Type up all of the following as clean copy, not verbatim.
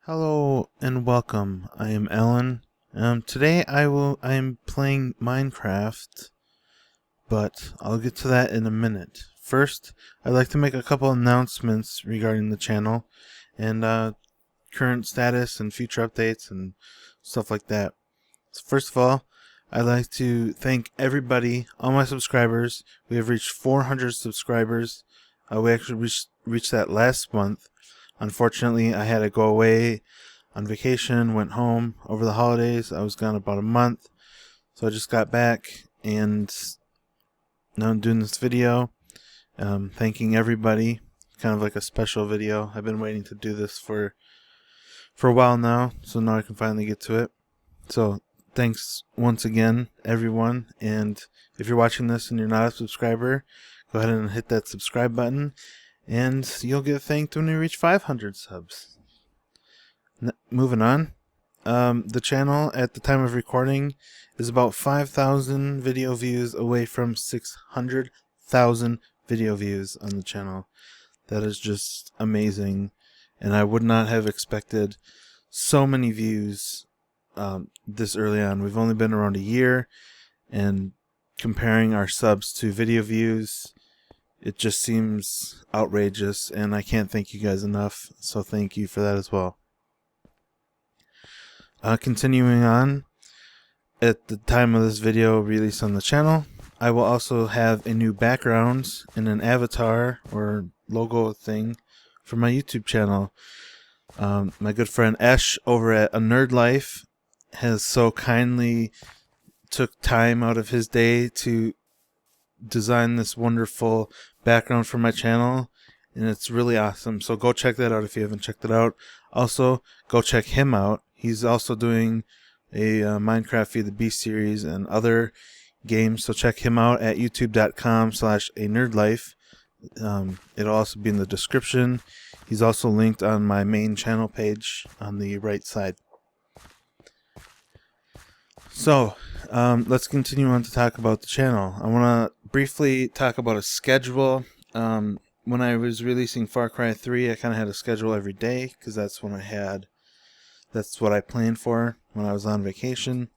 Hello and welcome. I am Alan. Today I am playing Minecraft, but I'll get to that in a minute. First, I'd like to make a couple announcements regarding the channel and current status and future updates and stuff like that. So first of all, I'd like to thank everybody, all my subscribers. We have reached 400 subscribers. We actually reached that last month. Unfortunately, I had to go away on vacation, went home over the holidays. I was gone about a month, so I just got back and now I'm doing this video, thanking everybody. Kind of like a special video. I've been waiting to do this for a while now, so now I can finally get to it. So thanks once again, everyone. And if you're watching this and you're not a subscriber, go ahead and hit that subscribe button, and you'll get thanked when we reach 500 subs. Moving on. The channel at the time of recording is about 5,000 video views away from 600,000 video views on the channel. That is just amazing, and I would not have expected so many views this early on. We've only been around a year, and comparing our subs to video views, it just seems outrageous, and I can't thank you guys enough, so thank you for that as well. Continuing on, at the time of this video release on the channel, I will also have a new background and an avatar or logo thing for my YouTube channel. My good friend Esh over at A Nerd Life has so kindly took time out of his day to design this wonderful background for my channel, and it's really awesome. So go check that out if you haven't checked it out. Also, go check him out. He's also doing a Minecraft Feed the Beast series and other games, so check him out at youtube.com/anerdlife. It'll also be in the description. He's also linked on my main channel page on the right side. So, let's continue on to talk about the channel. I want to briefly talk about a schedule. When I was releasing Far Cry 3, I kind of had a schedule every day, because that's what I planned for when I was on vacation.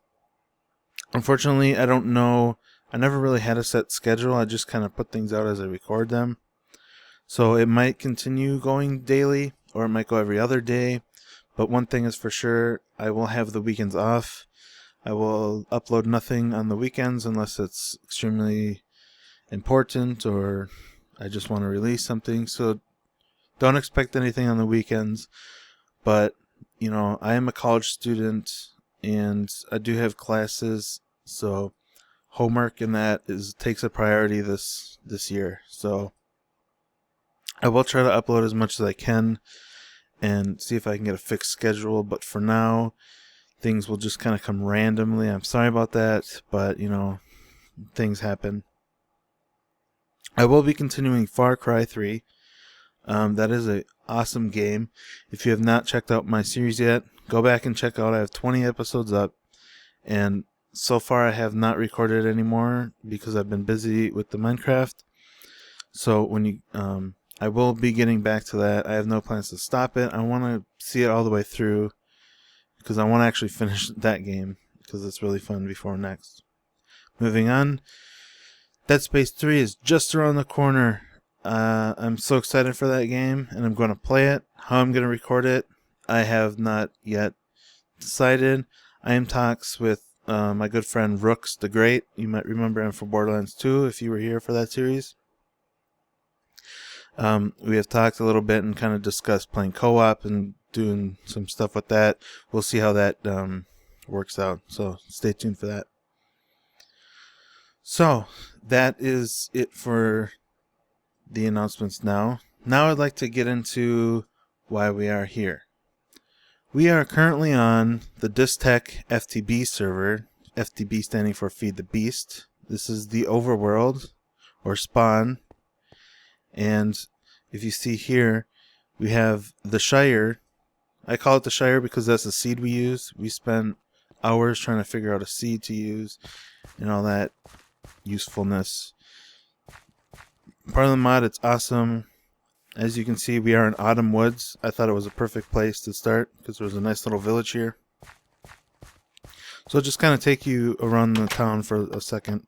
Unfortunately, I don't know, I never really had a set schedule. I just kind of put things out as I record them. So it might continue going daily, or it might go every other day. But one thing is for sure, I will have the weekends off. I will upload nothing on the weekends unless it's extremely important or I just want to release something. So don't expect anything on the weekends. But, you know, I am a college student and I do have classes, so homework and that takes a priority this year. So I will try to upload as much as I can and see if I can get a fixed schedule, but for now things will just kind of come randomly. I'm sorry about that, but you know, things happen. I will be continuing Far Cry 3. That is an awesome game. If you have not checked out my series yet, go back and check out. I have 20 episodes up, and so far I have not recorded anymore because I've been busy with the Minecraft. So when you, I will be getting back to that. I have no plans to stop it. I want to see it all the way through, because I want to actually finish that game, because it's really fun before next. Moving on, Dead Space 3 is just around the corner. I'm so excited for that game, and I'm going to play it. How I'm going to record it, I have not yet decided. I am in talks with my good friend Rooks the Great. You might remember him from Borderlands 2 if you were here for that series. We have talked a little bit and kind of discussed playing co-op and doing some stuff with that. We'll see how that works out, so stay tuned for that. So that is it for the announcements now. Now I'd like to get into why we are here. We are currently on the Distech FTB server, FTB standing for Feed the Beast. This is the overworld, or spawn, and if you see here, we have the Shire. I call it the Shire because that's the seed we use. We spent hours trying to figure out a seed to use and all that usefulness. Part of the mod, it's awesome. As you can see, we are in Autumn Woods. I thought it was a perfect place to start because there was a nice little village here. So I'll just kind of take you around the town for a second.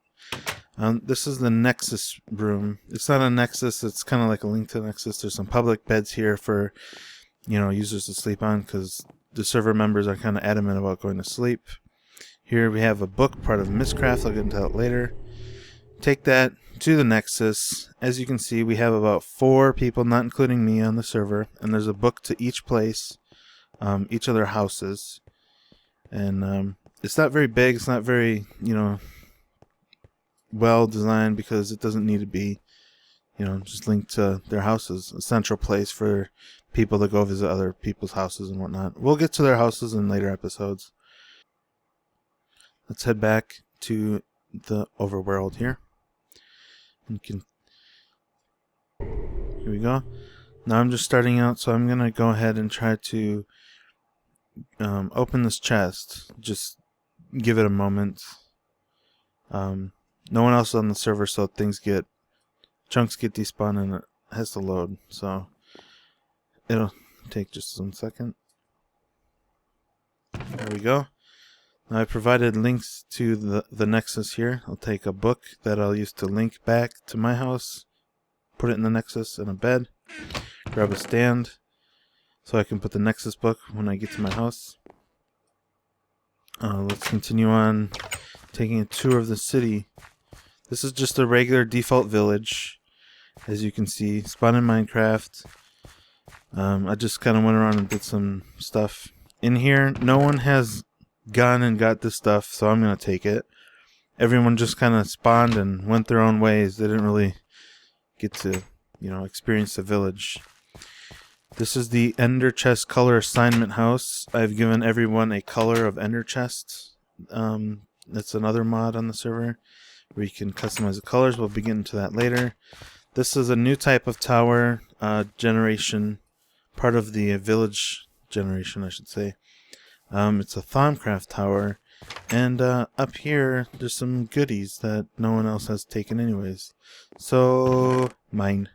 This is the Nexus room. It's not a Nexus, it's kind of like a link to Nexus. There's some public beds here for, users to sleep on because the server members are kind of adamant about going to sleep. Here we have a book, part of Mistcraft. I'll get into that later. Take that to the Nexus. As you can see, we have about 4 people, not including me, on the server, and there's a book to each place, each of their houses. And it's not very big. It's not very, well designed because it doesn't need to be, just linked to their houses. A central place for people to go visit other people's houses and whatnot. We'll get to their houses in later episodes. Let's head back to the overworld here. Here we go. Now I'm just starting out, so I'm going to go ahead and try to open this chest. Just give it a moment. No one else is on the server, so chunks get despawned and it has to load. So it'll take just 1 second. There we go. Now I provided links to the Nexus here. I'll take a book that I'll use to link back to my house, put it in the Nexus in a bed, grab a stand so I can put the Nexus book when I get to my house. Let's continue on taking a tour of the city. This is just a regular default village, as you can see. Spawned in Minecraft. I just kind of went around and did some stuff. In here, no one has gone and got this stuff, so I'm going to take it. Everyone just kind of spawned and went their own ways. They didn't really get to, experience the village. This is the Ender Chest Color Assignment House. I've given everyone a color of Ender Chest. That's another mod on the server where you can customize the colors. We'll be getting to that later. This is a new type of tower generation, part of the village generation, I should say. It's a Thaumcraft tower, and up here there's some goodies that no one else has taken anyways. So, mine.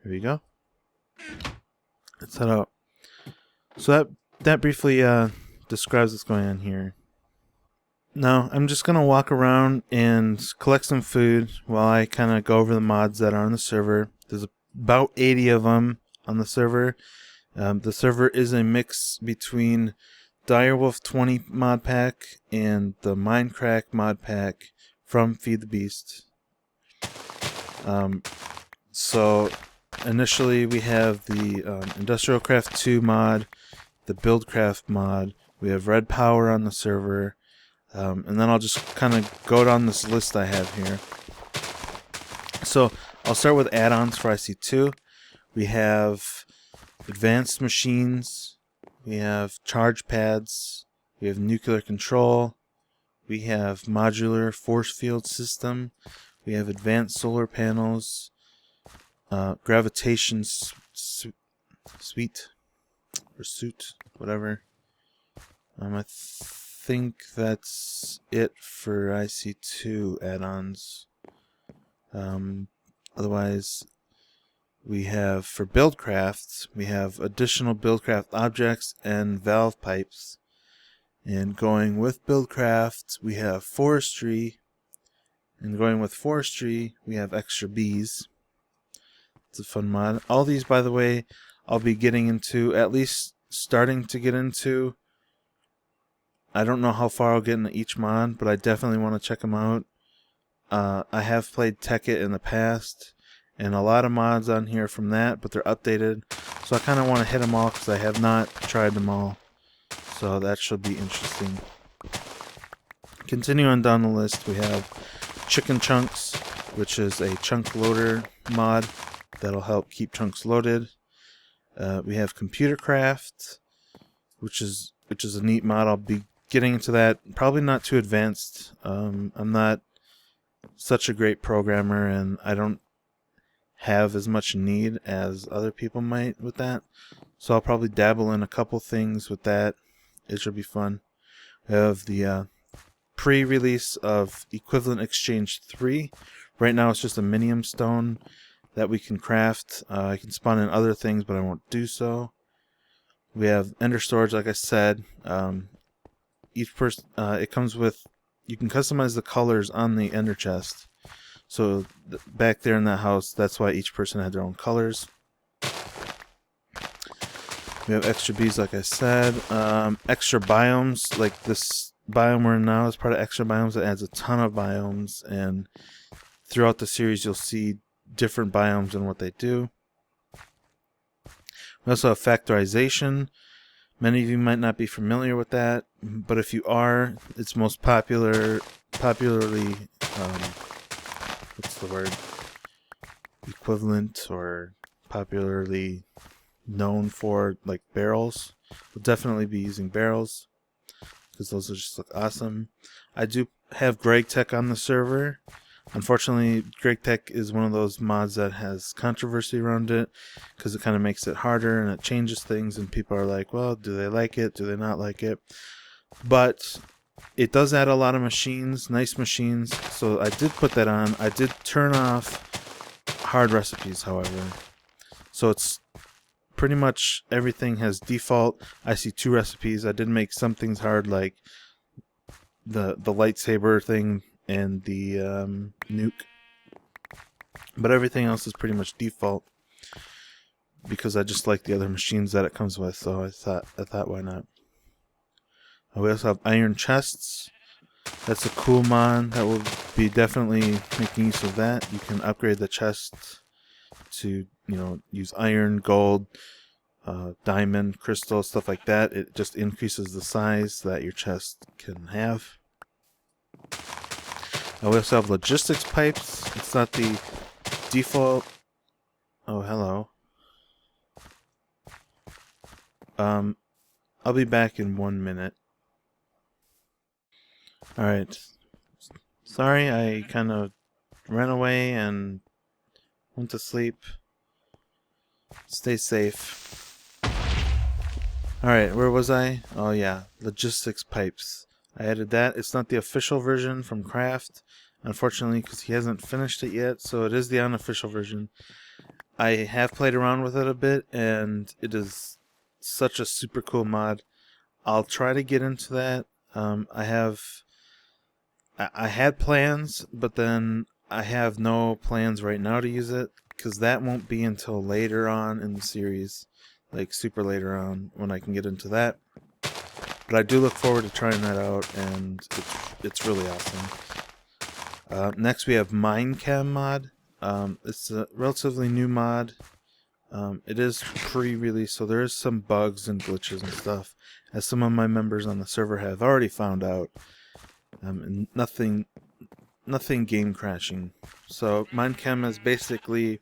Here we go. Let's head out. So that briefly describes what's going on here. Now, I'm just going to walk around and collect some food while I kind of go over the mods that are on the server. There's about 80 of them on the server. The server is a mix between Direwolf 20 Modpack and the Minecraft Modpack from Feed the Beast. So initially we have the Industrial Craft 2 mod, the Buildcraft mod, we have Red Power on the server, and then I'll just kind of go down this list I have here. So I'll start with add-ons for IC2. We have Advanced Machines, we have Charge Pads, we have Nuclear Control, we have Modular Force Field System, we have Advanced Solar Panels, Gravitation Suite, or Suit, whatever. I think that's it for IC2 add-ons. Otherwise, we have, for Buildcraft, we have additional Buildcraft objects and valve pipes. And going with Buildcraft, we have Forestry. And going with Forestry, we have Extra Bees. It's a fun mod. All these, by the way, I'll be getting into, at least starting to get into. I don't know how far I'll get into each mod, but I definitely want to check them out. I have played Tekkit in the past, and a lot of mods on here from that, but they're updated. So I kind of want to hit them all because I have not tried them all. So that should be interesting. Continuing down the list, we have Chicken Chunks, which is a chunk loader mod that'll help keep chunks loaded. We have Computer Craft, which is a neat mod. I'll be getting into that. Probably not too advanced. I'm not such a great programmer, and I don't have as much need as other people might with that. So I'll probably dabble in a couple things with that. It should be fun. We have the pre-release of Equivalent Exchange 3. Right now it's just a Minium Stone. that we can craft. I can spawn in other things, but I won't do so. We have ender storage, like I said. Each person, it comes with, you can customize the colors on the ender chest. So back there in that house, that's why each person had their own colors. We have extra bees, like I said. Extra biomes, like this biome we're in now is part of extra biomes. It adds a ton of biomes, and throughout the series you'll see different biomes and what they do. We also have factorization. Many of you might not be familiar with that, but if you are, it's most popularly, what's the word? Equivalent or popularly known for, like, barrels. We'll definitely be using barrels because those will just look awesome. I do have Greg Tech on the server. Unfortunately, Greg Tech is one of those mods that has controversy around it because it kind of makes it harder and it changes things, and people are like, well, do they like it? Do they not like it? But it does add a lot of machines, nice machines, so I did put that on. I did turn off hard recipes, however. So it's pretty much everything has default. I see 2 recipes. I did make some things hard, like the lightsaber thing and the nuke, but everything else is pretty much default because I just like the other machines that it comes with. So I thought why not. We also have iron chests. That's a cool mod that will be definitely making use of that. You can upgrade the chest to, use iron, gold, diamond, crystal, stuff like that. It just increases the size that your chest can have. We also have logistics pipes. It's not the default. Oh, hello. I'll be back in 1 minute. Alright. Sorry, I kind of ran away and went to sleep. Stay safe. Alright, where was I? Oh yeah, logistics pipes. I added that. It's not the official version from Craft, unfortunately, because he hasn't finished it yet, so it is the unofficial version. I have played around with it a bit, and it is such a super cool mod. I'll try to get into that. I had plans, but then I have no plans right now to use it, because that won't be until later on in the series, like super later on when I can get into that. But I do look forward to trying that out, and it's really awesome. Next we have Minecam mod. It's a relatively new mod. It is pre-release, so there is some bugs and glitches and stuff, as some of my members on the server have already found out. And nothing game crashing. So Minecam is basically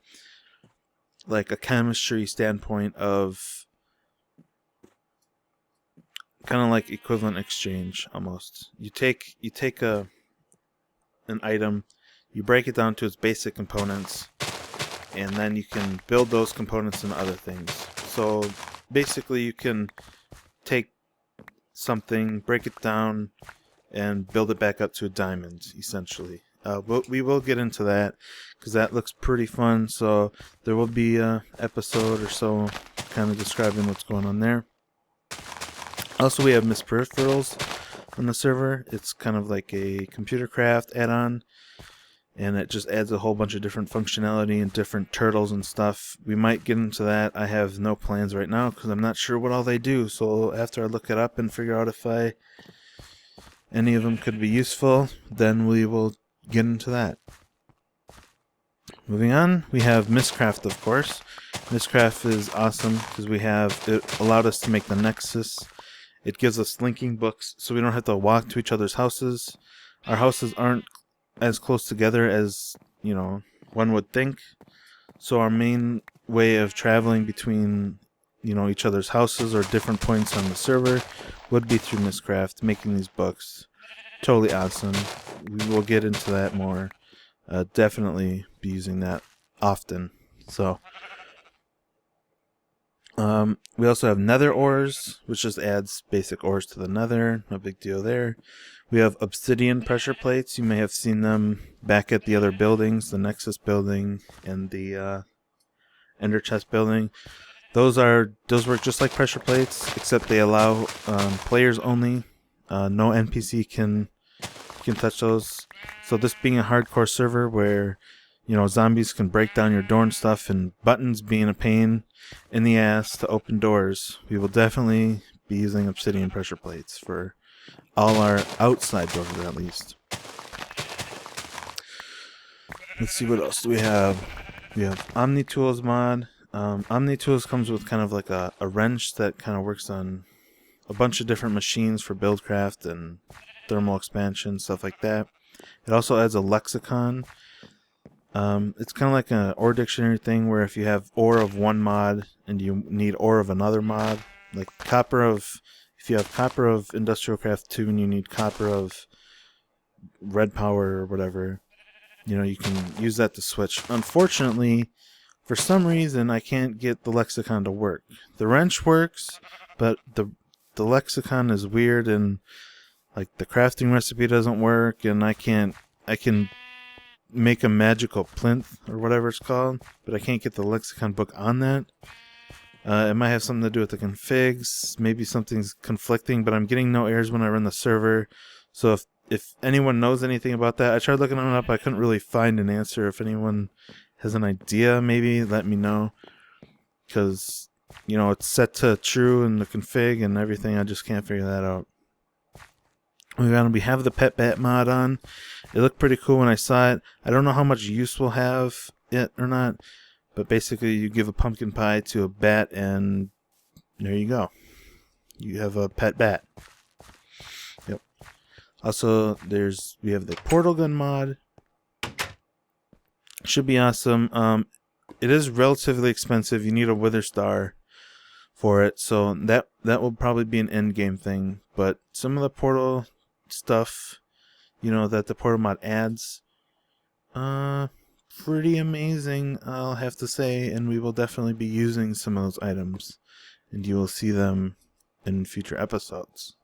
like a chemistry standpoint of kind of like equivalent exchange almost. You take an item, you break it down to its basic components, and then you can build those components into other things. So basically you can take something, break it down, and build it back up to a diamond, essentially. We will get into that because that looks pretty fun, so there will be an episode or so kind of describing what's going on there. Also, we have Miss Peripherals on the server. It's kind of like a computer craft add-on, and it just adds a whole bunch of different functionality and different turtles and stuff. We might get into that. I have no plans right now because I'm not sure what all they do, so after I look it up and figure out if any of them could be useful, then we will get into that. Moving on, we have Mistcraft, of course. Mistcraft is awesome because it allowed us to make the Nexus. It gives us linking books so we don't have to walk to each other's houses. Our houses aren't as close together as, one would think. So our main way of traveling between, each other's houses or different points on the server would be through Mistcraft, making these books. Totally awesome. We will get into that more. Definitely be using that often. So, We also have nether ores, which just adds basic ores to the nether. No big deal there. We have obsidian pressure plates. You may have seen them back at the other buildings, the Nexus building and the Ender Chest building. Those work just like pressure plates, except they allow players only. No NPC can touch those. So this being a hardcore server where zombies can break down your door and stuff, and buttons being a pain in the ass to open doors, we will definitely be using obsidian pressure plates for all our outside doors at least. Let's see, what else do we have? We have Omni Tools mod. Omni Tools comes with kind of like a wrench that kind of works on a bunch of different machines for buildcraft and thermal expansion, stuff like that. It also adds a lexicon. It's kind of like an ore dictionary thing where if you have ore of one mod and you need ore of another mod, like if you have copper of Industrial Craft 2 and you need copper of Red Power or whatever, you can use that to switch. Unfortunately, for some reason, I can't get the lexicon to work. The wrench works, but the lexicon is weird, and like the crafting recipe doesn't work, and I can make a magical plinth or whatever it's called, but I can't get the lexicon book on that. It might have something to do with the configs. Maybe something's conflicting, but I'm getting no errors when I run the server. So if anyone knows anything about that, I tried looking it up. I couldn't really find an answer. If anyone has an idea, maybe let me know, because it's set to true in the config and everything. I just can't figure that out. We have the pet bat mod on. It looked pretty cool when I saw it. I don't know how much use we'll have it or not, but basically you give a pumpkin pie to a bat and there you go. You have a pet bat. Yep. Also, we have the portal gun mod. Should be awesome. It is relatively expensive. You need a wither star for it, so that will probably be an end game thing. But some of the portal stuff, that the portal mod adds, pretty amazing, I'll have to say, and we will definitely be using some of those items, and you will see them in future episodes.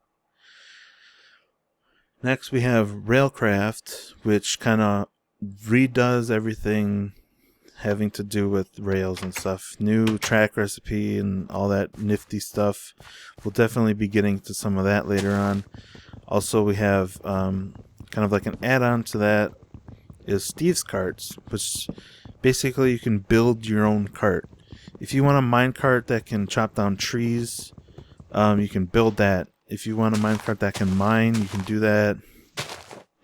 Next we have Railcraft, which kind of redoes everything having to do with rails and stuff. New track recipe and all that nifty stuff. We'll definitely be getting to some of that later on. Also, we have kind of like an add-on to that is Steve's carts, which basically you can build your own cart. If you want a minecart that can chop down trees, you can build that. If you want a minecart that can mine, you can do that.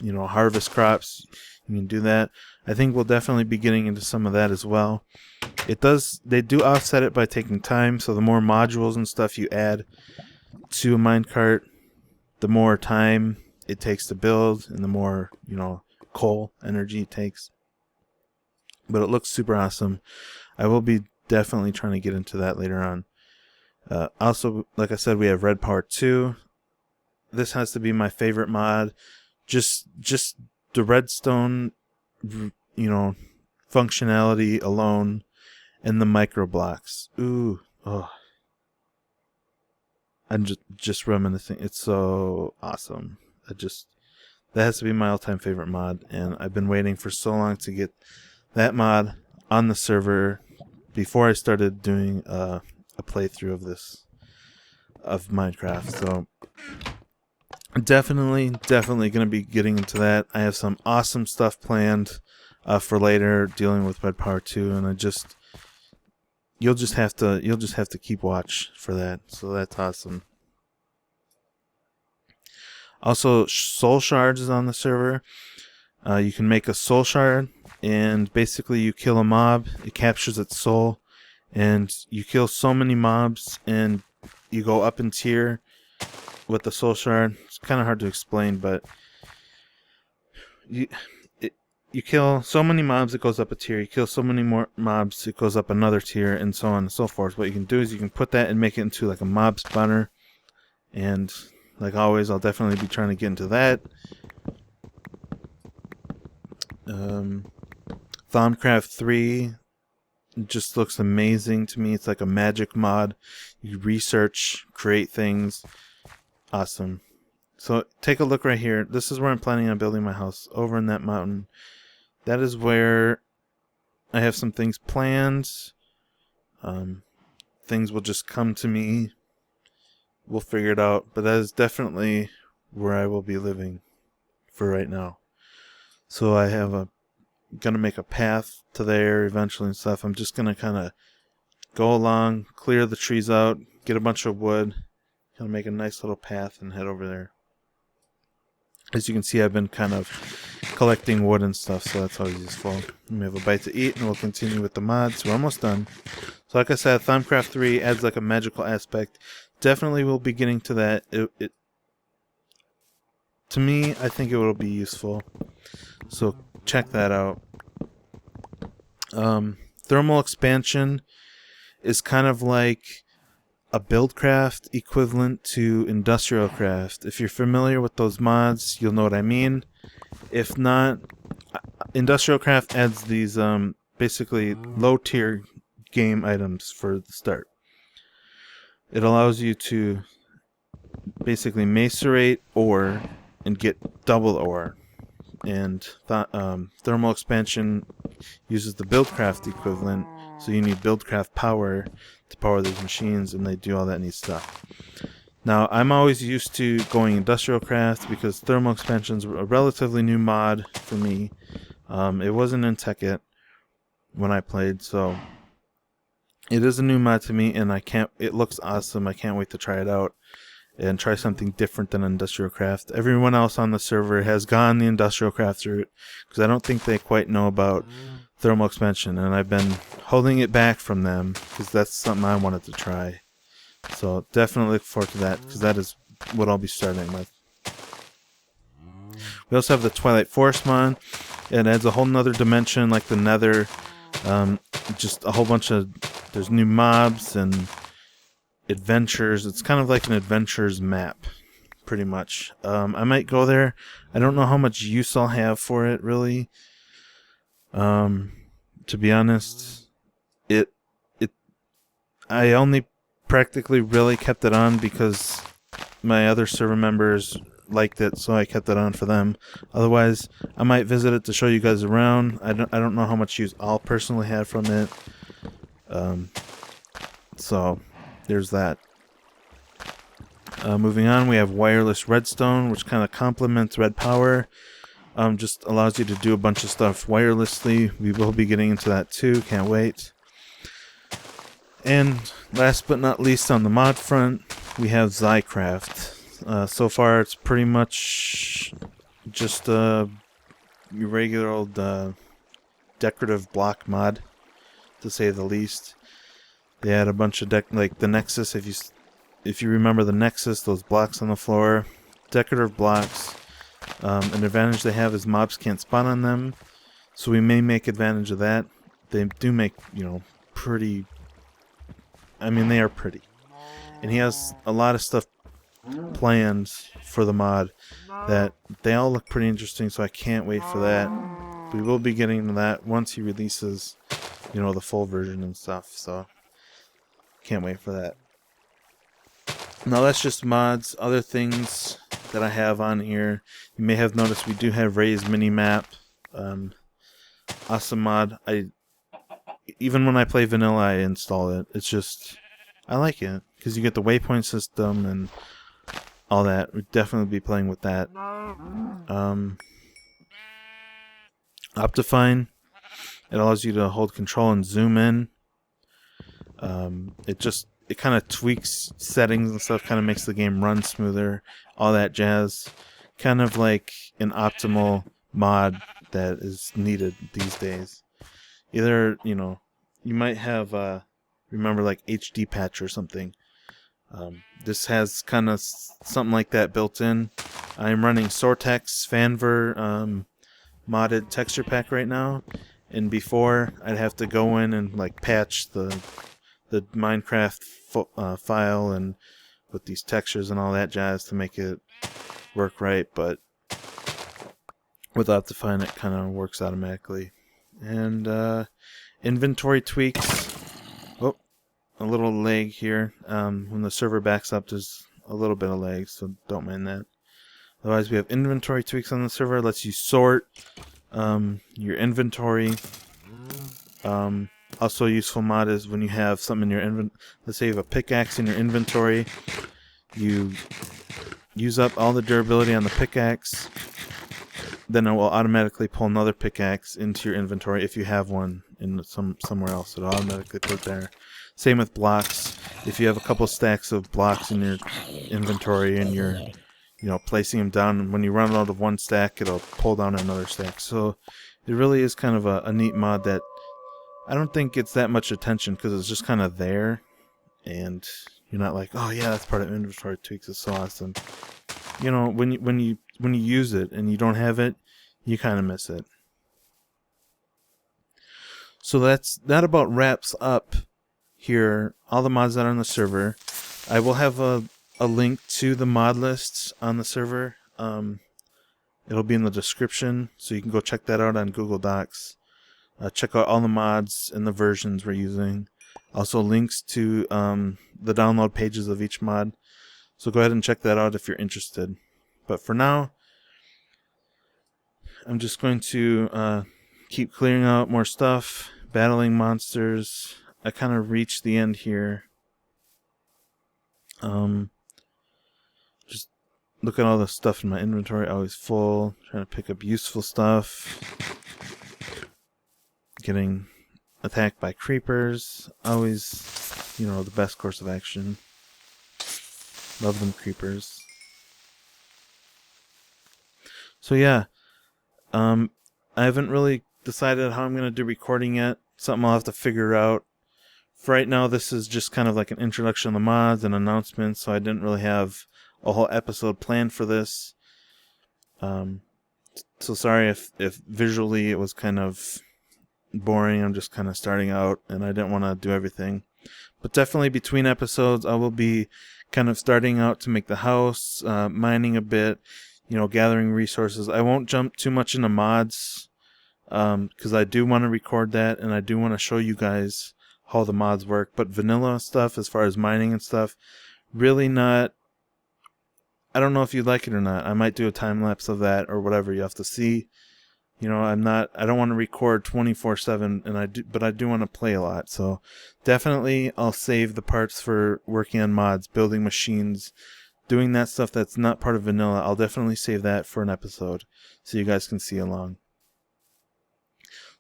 Harvest crops, you can do that. I think we'll definitely be getting into some of that as well. They do offset it by taking time, so the more modules and stuff you add to a minecart, the more time it takes to build, and the more, coal energy it takes. But it looks super awesome. I will be definitely trying to get into that later on. Also, like I said, we have Red Power 2. This has to be my favorite mod. Just the redstone, functionality alone, and the micro blocks. Ooh, oh. I'm just reminiscing. It's so awesome. That has to be my all-time favorite mod, and I've been waiting for so long to get that mod on the server before I started doing a playthrough of Minecraft. So definitely gonna be getting into that. I have some awesome stuff planned for later dealing with Red Power 2, and you'll just have to keep watch for that. So that's awesome. Also, soul shards is on the server. You can make a soul shard, and basically you kill a mob, it captures its soul, and you kill so many mobs, and you go up in tier with the soul shard. It's kind of hard to explain, but you kill so many mobs, it goes up a tier. You kill so many more mobs, it goes up another tier, and so on and so forth. What you can do is you can put that and make it into like a mob spawner, and like always, I'll definitely be trying to get into that. Thaumcraft 3 It just looks amazing to me. It's like a magic mod. You research, create things. Awesome. So take a look right here. This is where I'm planning on building my house, over in that mountain. That is where I have some things planned. Things will just come to me. We'll figure it out. But that is definitely where I will be living for right now. So I have gonna make a path to there eventually and stuff. I'm just gonna kind of go along, clear the trees out, get a bunch of wood, kind of make a nice little path and head over there. As you can see, I've been kind of collecting wood and stuff, so that's always useful. We have a bite to eat, and we'll continue with the mods. We're almost done. So like I said, Thaumcraft 3 adds like a magical aspect. Definitely will be getting to that. To me, I think it will be useful. So check that out. Thermal expansion is kind of like a buildcraft equivalent to industrial craft. If you're familiar with those mods, you'll know what I mean. If not, industrial craft adds these basically low tier game items for the start. It allows you to basically macerate ore and get double ore. And thermal expansion uses the buildcraft equivalent, so you need buildcraft power to power these machines, and they do all that neat stuff. Now, I'm always used to going industrial craft because thermal expansion's a relatively new mod for me. It wasn't in Tekkit when I played, so it is a new mod to me, and it looks awesome. I can't wait to try it out and try something different than industrial craft. Everyone else on the server has gone the industrial craft route because I don't think they quite know about thermal expansion, and I've been holding it back from them because that's something I wanted to try. So definitely look forward to that because that is what I'll be starting with. We also have the Twilight Forest mod. It adds a whole nother dimension like the Nether. Just a whole bunch of, there's new mobs and adventures. It's kind of like an adventures map, pretty much. I might go there. I don't know how much use I'll have for it, really. To be honest, I only practically really kept it on because my other server members liked it, so I kept it on for them. Otherwise, I might visit it to show you guys around. I don't know how much use I'll personally have from it. So there's that. Moving on, we have wireless redstone, which kind of complements red power. Just allows you to do a bunch of stuff wirelessly. We will be getting into that too. Can't wait. And last but not least, on the mod front, we have Zycraft. So far, it's pretty much just a regular old decorative block mod, to say the least. They had a bunch of like the Nexus. If you remember the Nexus, those blocks on the floor, decorative blocks. An advantage they have is mobs can't spawn on them, so we may make advantage of that. They do make, pretty. I mean, they are pretty, and he has a lot of stuff planned for the mod that they all look pretty interesting. So I can't wait for that. We will be getting to that once he releases, the full version and stuff. So can't wait for that. Now that's just mods. Other things that I have on here, you may have noticed we do have Ray's minimap. Awesome mod. Even when I play vanilla, I install it. It's just, I like it because you get the waypoint system and all that. We'd definitely be playing with that. Optifine. It allows you to hold control and zoom in. It kind of tweaks settings and stuff, kind of makes the game run smoother, all that jazz. Kind of like an optimal mod that is needed these days. Either, you might have, remember like HD patch or something. This has kind of something like that built in. I'm running Sortex Fanver modded texture pack right now. And before, I'd have to go in and like patch the Minecraft file and with these textures and all that jazz to make it work right, but with Optifine it kind of works automatically. And inventory tweaks. Oh, a little lag here. When the server backs up, there's a little bit of lag, so don't mind that. Otherwise, we have inventory tweaks on the server. Lets you sort your inventory. Also, a useful mod is when you have something in your inventory. Let's say you have a pickaxe in your inventory. You use up all the durability on the pickaxe. Then it will automatically pull another pickaxe into your inventory if you have one in somewhere else. It'll automatically put it there. Same with blocks. If you have a couple stacks of blocks in your inventory and you're placing them down, and when you run out of one stack, it'll pull down another stack. So it really is kind of a neat mod that I don't think gets that much attention because it's just kind of there, and you're not like, oh yeah, that's part of inventory tweaks. It's so awesome. When you use it and you don't have it, you kind of miss it. So that about wraps up here all the mods that are on the server. I will have a link to the mod lists on the server. It'll be in the description, so you can go check that out on Google Docs. Check out all the mods and the versions we're using. Also links to the download pages of each mod. So go ahead and check that out if you're interested. But for now, I'm just going to keep clearing out more stuff, battling monsters. I kind of reached the end here. Just look at all the stuff in my inventory, always full. Trying to pick up useful stuff. Getting attacked by creepers, always, the best course of action. Love them creepers. So yeah, I haven't really decided how I'm going to do recording yet. Something I'll have to figure out. For right now, this is just kind of like an introduction to the mods and announcements, so I didn't really have a whole episode planned for this. So sorry if visually it was kind of boring. I'm just kind of starting out and I didn't want to do everything. But definitely between episodes I will be kind of starting out to make the house, mining a bit, gathering resources. I won't jump too much into mods because I do want to record that and I do want to show you guys how the mods work. But vanilla stuff as far as mining and stuff, really not. I don't know if you'd like it or not. I might do a time lapse of that or whatever. You have to see. I don't want to record 24/7, but I do want to play a lot. So definitely I'll save the parts for working on mods, building machines, doing that stuff that's not part of vanilla. I'll definitely save that for an episode so you guys can see along.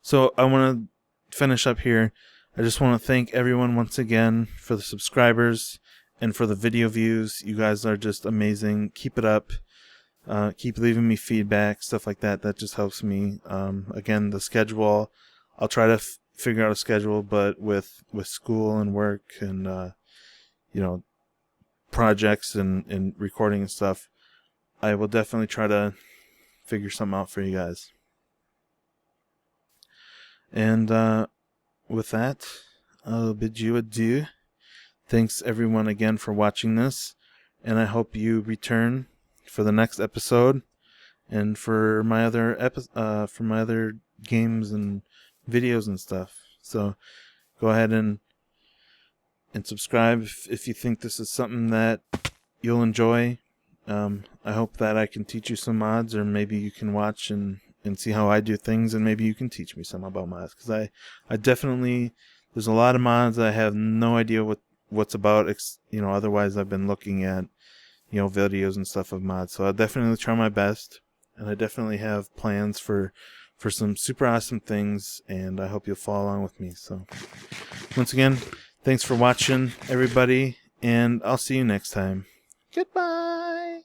So I want to finish up here. I just want to thank everyone once again for the subscribers and for the video views. You guys are just amazing. Keep it up. Keep leaving me feedback, stuff like that. That just helps me. Again, the schedule, I'll try to figure out a schedule, but with school and work and projects and recording and stuff, I will definitely try to figure something out for you guys. And with that, I'll bid you adieu. Thanks everyone again for watching this, and I hope you return for the next episode and for my other games and videos and stuff. So go ahead and subscribe if you think this is something that you'll enjoy. I hope that I can teach you some mods, or maybe you can watch and see how I do things, and maybe you can teach me some about mods, because I definitely, there's a lot of mods I have no idea what's about. Otherwise I've been looking at videos and stuff of mods. So I'll definitely try my best, and I definitely have plans for some super awesome things, and I hope you'll follow along with me. So once again, thanks for watching everybody, and I'll see you next time. Goodbye.